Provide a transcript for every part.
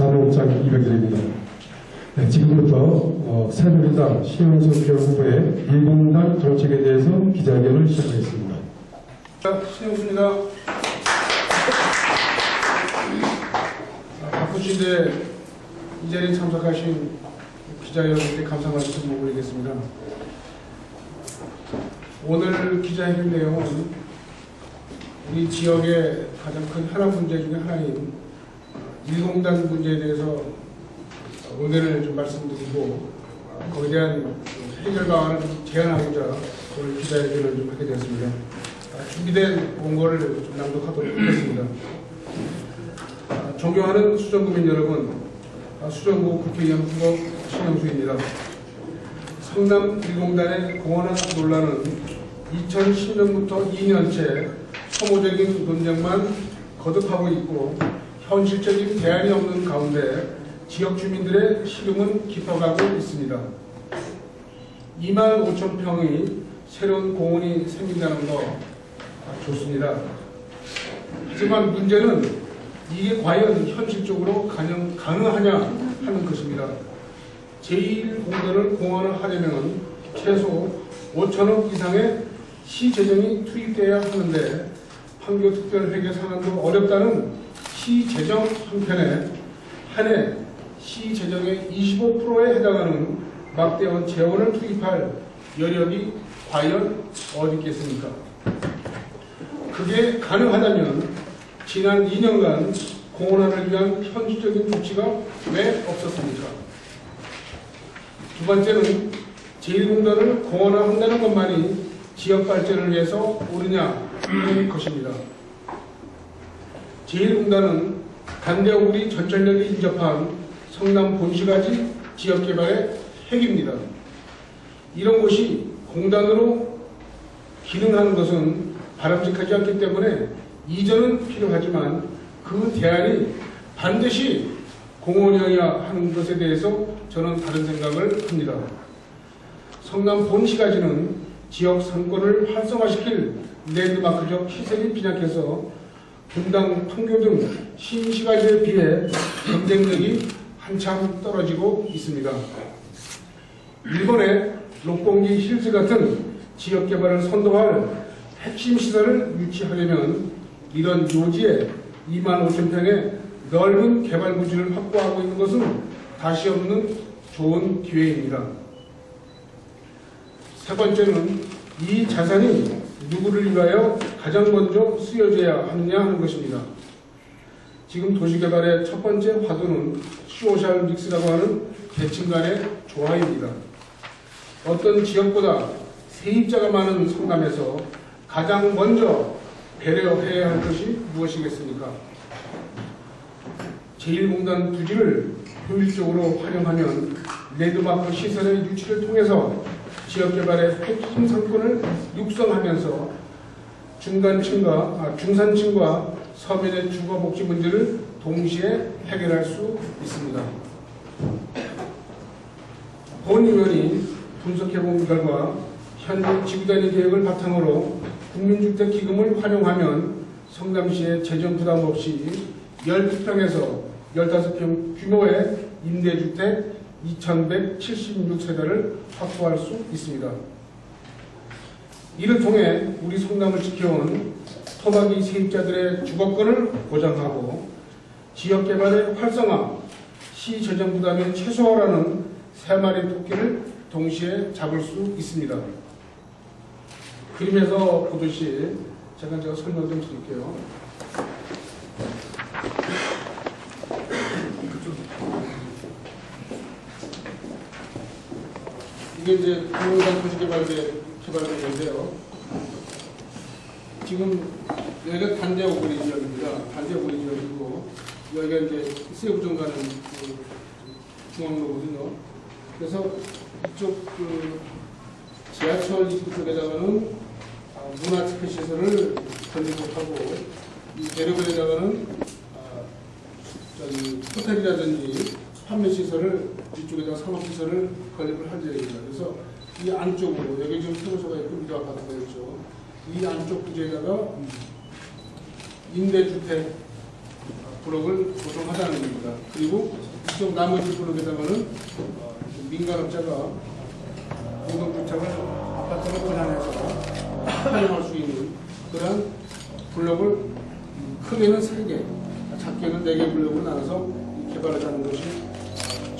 사무국장 이백일입니다. 네, 지금부터 새누리당 신영석 후보의 일공단 정책에 대해서 기자회견을 시작하겠습니다. 신영수입니다. 바쁘신데 이 자리에 참석하신 기자 여러분께 감사 말씀 올리겠습니다. 오늘 기자회견 내용은 우리 지역의 가장 큰 현안 문제 중에 하나인 일공단 문제에 대해서 의견을 좀 말씀드리고 거기에 대한 해결 방안을 제안하고자 오늘 기자회견을 좀 하게 되었습니다. 준비된 원고를 좀 낭독하도록 하겠습니다. 존경하는 수정구민 여러분, 수정구 국회의원 후보 신영수입니다. 성남 일공단의 공원화 논란은 2010년부터 2년째 소모적인 논쟁만 거듭하고 있고 현실적인 대안이 없는 가운데 지역 주민들의 시름은 깊어가고 있습니다. 25,000평의 새로운 공원이 생긴다는 거 좋습니다. 하지만 문제는 이게 과연 현실적으로 가능하냐 하는 것입니다. 제1공단을 공원화하려면 최소 5천억 이상의 시재정이 투입돼야 하는데 판교특별회계 상한도 어렵다는 시재정 한편에 한 해 시재정의 25%에 해당하는 막대한 재원을 투입할 여력이 과연 어디 있겠습니까? 그게 가능하다면 지난 2년간 공원화를 위한 현실적인 조치가 왜 없었습니까? 두 번째는 제1공단을 공원화한다는 것만이 지역 발전을 위해서 옳으냐 하는 것입니다. 제1공단은 단대오구리 전철역이 인접한 성남 본시가지 지역개발의 핵입니다. 이런 곳이 공단으로 기능하는 것은 바람직하지 않기 때문에 이전은 필요하지만 그 대안이 반드시 공원이어야 하는 것에 대해서 저는 다른 생각을 합니다. 성남 본시가지는 지역 상권을 활성화시킬 랜드마크적 시설이 빈약해서 분당, 판교 등 신시가지에 비해 경쟁력이 한참 떨어지고 있습니다. 일본의 록봉기 힐즈 같은 지역개발을 선도할 핵심 시설을 유치하려면 이런 요지에 25,000평의 넓은 개발 부지를 확보하고 있는 것은 다시 없는 좋은 기회입니다. 세 번째는 이 자산이 누구를 위하여 가장 먼저 쓰여져야 하느냐 하는 것입니다. 지금 도시개발의 첫 번째 화두는 소셜 믹스라고 하는 계층 간의 조화입니다. 어떤 지역보다 세입자가 많은 성남에서 가장 먼저 배려해야 할 것이 무엇이겠습니까? 제1공단 부지를 효율적으로 활용하면 랜드마크 시설의 유치를 통해서 지역개발의 핵심 상권을 육성하면서 중산층과 서민의 주거복지 문제를 동시에 해결할 수 있습니다. 본 의원이 분석해본 결과 현재 지구단위 계획을 바탕으로 국민주택기금을 활용하면 성남시의 재정 부담 없이 12평에서 15평 규모의 임대주택 2,176세대를 확보할 수 있습니다. 이를 통해 우리 성남을 지켜온 토박이 세입자들의 주거권을 보장하고 지역개발의 활성화, 시재정 부담의 최소화라는 세 마리 토끼를 동시에 잡을 수 있습니다. 그림에서 보듯이 제가 설명 좀 드릴게요. 이게 이제 공공단 도시개발계획인데요. 지금 여기가 단대오구리 지역입니다. 단대오구리 지역이고 여기가 이제 세부정 가는 그 중앙로거든요. 그래서 이쪽 그 지하철 입구 쪽에다가는 문화체크 시설을 건립하고 이 내려거리에다가는 호텔이라든지 판매 시설을 이쪽에다가 상업 시설을 건립을 할 예정입니다. 그래서 이 안쪽으로 여기 지금 사무소가 있고 미도 아파트가 있죠. 이 안쪽 부지에다가 임대주택 블록을 조성하자는 겁니다. 그리고 이쪽 나머지 블록에다가는 민간업자가 공동주택을 아파트로 분양해서 활용할 수 있는 그런 블록을 크게는 3개, 작게는 4개 블록으로 나눠서 개발하자는 것이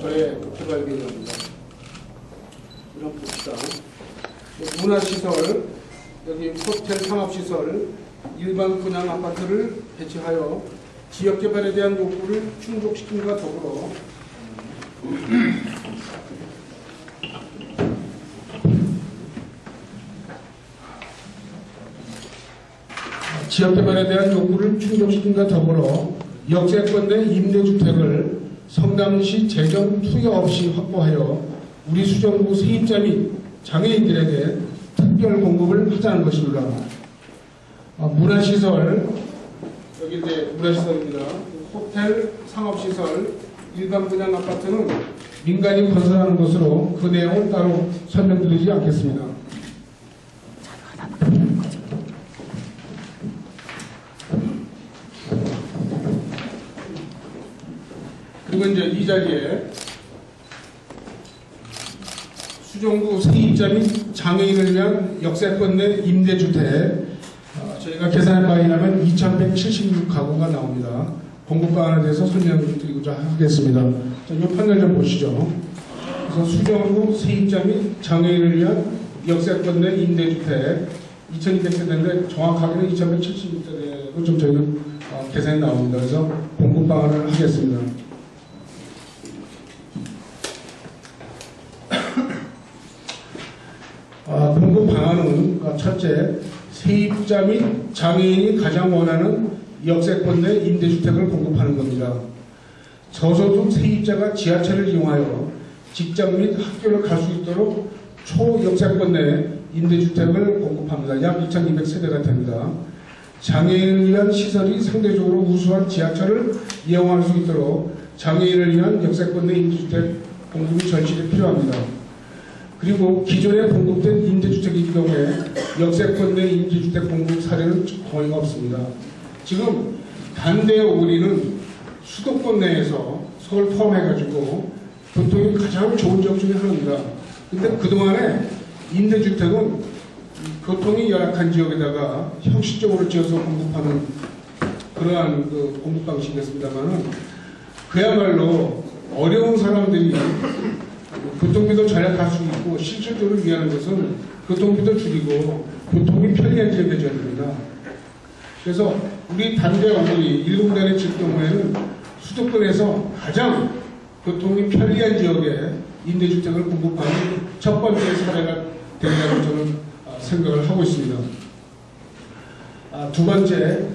저의 개발 계획입니다. 이런 봅시다. 문화시설, 여기 호텔 상업시설, 일반 분양 아파트를 배치하여 지역개발에 대한 욕구를 충족시킴과 더불어 지역개발에 대한 욕구를 충족시킨과 더불어 역세권 내 임대주택을 성남시 재정 투여 없이 확보하여 우리 수정구 세입자 및 장애인들에게 특별 공급을 하자는 것입니다. 문화시설, 여기 이제 문화시설입니다. 호텔, 상업시설, 일반 분양 아파트는 민간이 건설하는 것으로 그 내용을 따로 설명드리지 않겠습니다. 그리고 이제 이 자리에 수정구 세입자 및 장애인을 위한 역세권 내 임대주택 저희가 계산해 바에 의하면 2176가구가 나옵니다. 공급 방안에 대해서 설명드리고자 하겠습니다. 자, 이 판을 좀 보시죠. 그래서 수정구 세입자 및 장애인을 위한 역세권 내 임대주택 2200세대인데 정확하게는 2176세대로 좀 저희는 계산이 나옵니다. 그래서 공급 방안을 하겠습니다. 공급 방안은 첫째, 세입자 및 장애인이 가장 원하는 역세권 내 임대주택을 공급하는 겁니다. 저소득 세입자가 지하철을 이용하여 직장 및 학교를 갈 수 있도록 초역세권 내 임대주택을 공급합니다. 약 2200세대가 됩니다. 장애인을 위한 시설이 상대적으로 우수한 지하철을 이용할 수 있도록 장애인을 위한 역세권 내 임대주택 공급이 절실히 필요합니다. 그리고 기존에 공급된 임대주택의 경우에 역세권 내 임대주택 공급 사례는 거의 없습니다. 지금 반대 우리는 수도권 내에서 서울 포함해가지고 교통이 가장 좋은 지역 중에 하나입니다. 근데 그동안에 임대주택은 교통이 열악한 지역에다가 형식적으로 지어서 공급하는 그러한 공급 방식이었습니다만은 그야말로 어려운 사람들이 교통비도 절약할 수 있고 실질적으로 위하는 것은 교통비도 줄이고 교통이 편리한 지역에 져야 됩니다. 그래서 우리 단대 원들이 7군데를 칠 경우에는 수도권에서 가장 교통이 편리한 지역에 임대주택을 공급하는 첫 번째 사례가 된다고 저는 생각을 하고 있습니다. 두 번째,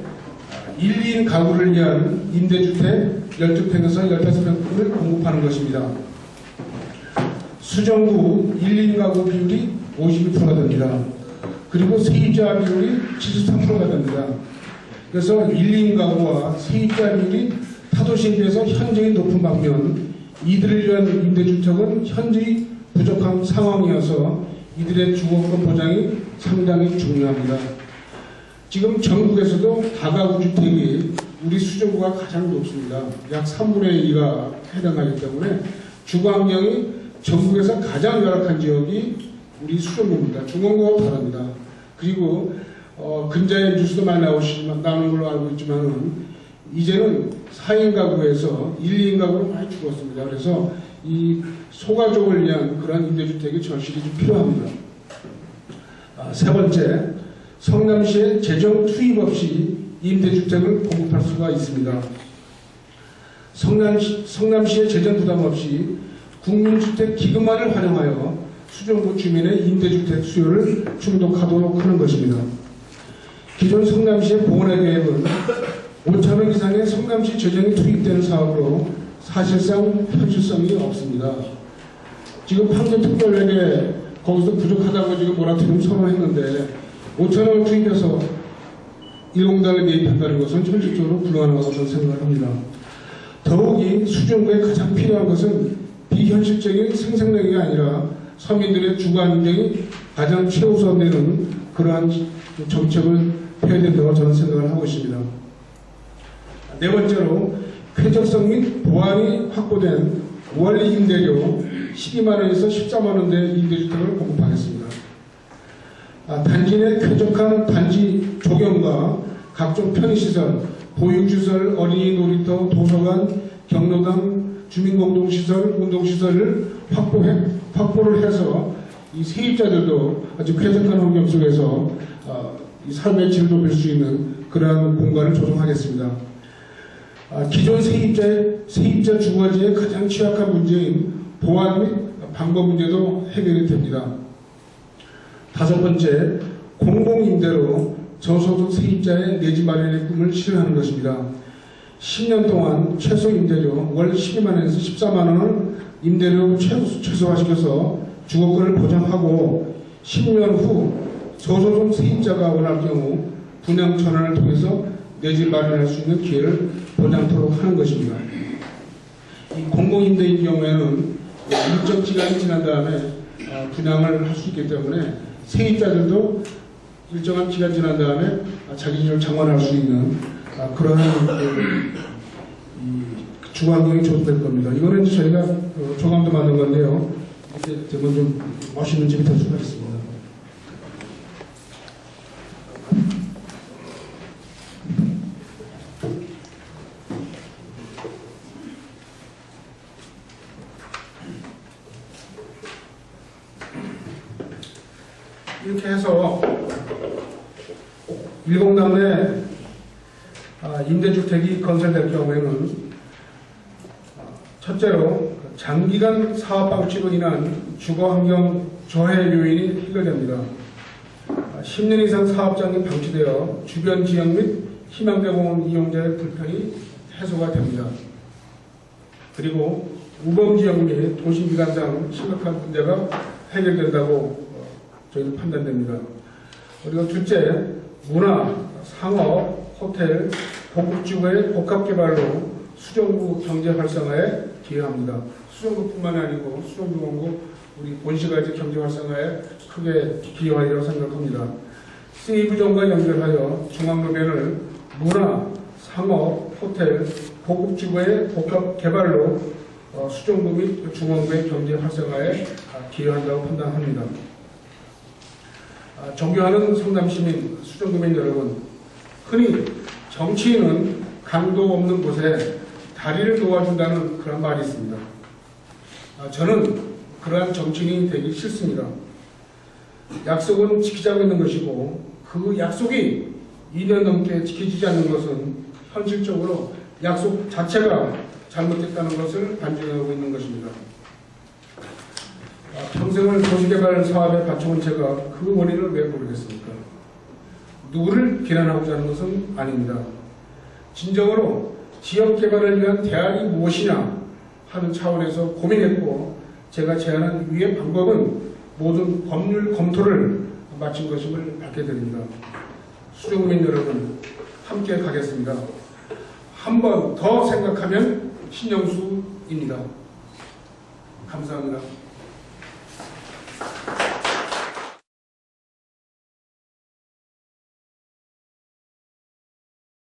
1, 2인 가구를 위한 임대주택 12평에서 15평을 공급하는 것입니다. 수정구 1, 2인 가구 비율이 52%가 됩니다. 그리고 세입자 비율이 73%가 됩니다. 그래서 1, 2인 가구와 세입자 비율이 타도시에 비해서 현저히 높은 반면 이들을 위한 임대주택은 현저히 부족한 상황이어서 이들의 주거권 보장이 상당히 중요합니다. 지금 전국에서도 다가구 주택이 우리 수정구가 가장 높습니다. 약 3분의 2가 해당하기 때문에 주거 환경이 전국에서 가장 열악한 지역이 우리 수정구입니다. 중원구와 다릅니다. 그리고 근자의 뉴스도 많이 나오는 걸로 알고 있지만은 이제는 4인 가구에서 1, 2인 가구로 많이 죽었습니다. 그래서 이 소가족을 위한 그런 임대주택이 절실히 좀 필요합니다. 세 번째, 성남시에 재정 투입 없이 임대주택을 공급할 수가 있습니다. 성남시의 재정 부담 없이 국민주택 기금만을 활용하여 수정구 주민의 임대주택 수요를 충족하도록 하는 것입니다. 기존 성남시의 공원의 계획은 5천억 이상의 성남시 재정이 투입되는 사업으로 사실상 현실성이 없습니다. 지금 판교특별회계 거기서 부족하다고 지금 모라토리움 선언했는데 5천억을 투입해서 1공단을 매입한다는 것은 현실적으로 불가능하다고 저는 생각을 합니다. 더욱이 수정구에 가장 필요한 것은 비현실적인 생산력이 아니라 서민들의 주거 안정이 가장 최우선되는 그러한 정책을 펴야 된다고 저는 생각을 하고 있습니다. 네 번째로 쾌적성 및 보안이 확보된 원리 임대료 12만원에서 14만원대 임대주택을 공급하겠습니다. 단지 내 쾌적한 단지 조경과 각종 편의시설, 보육시설, 어린이 놀이터, 도서관, 경로당, 주민공동시설, 운동시설을 확보를 해서 이 세입자들도 아주 쾌적한 환경 속에서 이 삶의 질을 높일 수 있는 그러한 공간을 조성하겠습니다. 기존 세입자 주거지의 가장 취약한 문제인 보안 및 방법 문제도 해결이 됩니다. 다섯 번째, 공공임대로 저소득 세입자의 내집 마련의 꿈을 실현하는 것입니다. 10년 동안 최소 임대료 월 12만원에서 14만원을 임대료 최소화시켜서 주거권을 보장하고 10년 후 저소득 세입자가 원할 경우 분양 전환을 통해서 내집 마련할 수 있는 기회를 보장토록 하는 것입니다. 이 공공임대인 경우에는 일정 기간이 지난 다음에 분양을 할 수 있기 때문에 세입자들도 일정한 기간 지난 다음에 자기 집을 장만할 수 있는 그러한 주거환경이 조성될 겁니다. 이거는 저희가 조감도 만든 건데요. 이렇게 되면 좀 멋있는 집이 될 수가 있습니다. 이렇게 해서 일공당 내 임대주택이 건설될 경우에는 첫째로 장기간 사업 방치로 인한 주거환경 저해 요인이 해결됩니다. 10년 이상 사업장이 방치되어 주변 지역 및 희망대공원 이용자의 불편이 해소가 됩니다. 그리고 우범지역 및 도시미관상 심각한 문제가 해결된다고 저희는 판단됩니다. 그리고 둘째, 문화, 상업, 호텔, 복합지구의 복합개발로 수정구 경제 활성화에 기여합니다. 수정구뿐만 아니고 수정구원구 우리 본시가지 경제 활성화에 크게 기여하리라고 생각합니다. 세이브존과 연결하여 중앙로변을 문화, 상업, 호텔, 복합지구의 복합개발로 수정구 및 중원구의 경제 활성화에 기여한다고 판단합니다. 존경하는 성남시민, 수정구민 여러분, 흔히 정치인은 강도 없는 곳에 다리를 놓아준다는 그런 말이 있습니다. 저는 그러한 정치인이 되기 싫습니다. 약속은 지키자고 있는 것이고 그 약속이 2년 넘게 지켜지지 않는 것은 현실적으로 약속 자체가 잘못됐다는 것을 반증하고 있는 것입니다. 평생을 도시개발 사업에 바쳐온 제가 그 원인을 왜 모르겠습니까? 누구를 비난하고자 하는 것은 아닙니다. 진정으로 지역개발을 위한 대안이 무엇이냐 하는 차원에서 고민했고 제가 제안한 위의 방법은 모든 법률 검토를 마친 것임을 밝혀드립니다. 수정구민 여러분, 함께 가겠습니다. 한 번 더 생각하면 신영수입니다. 감사합니다.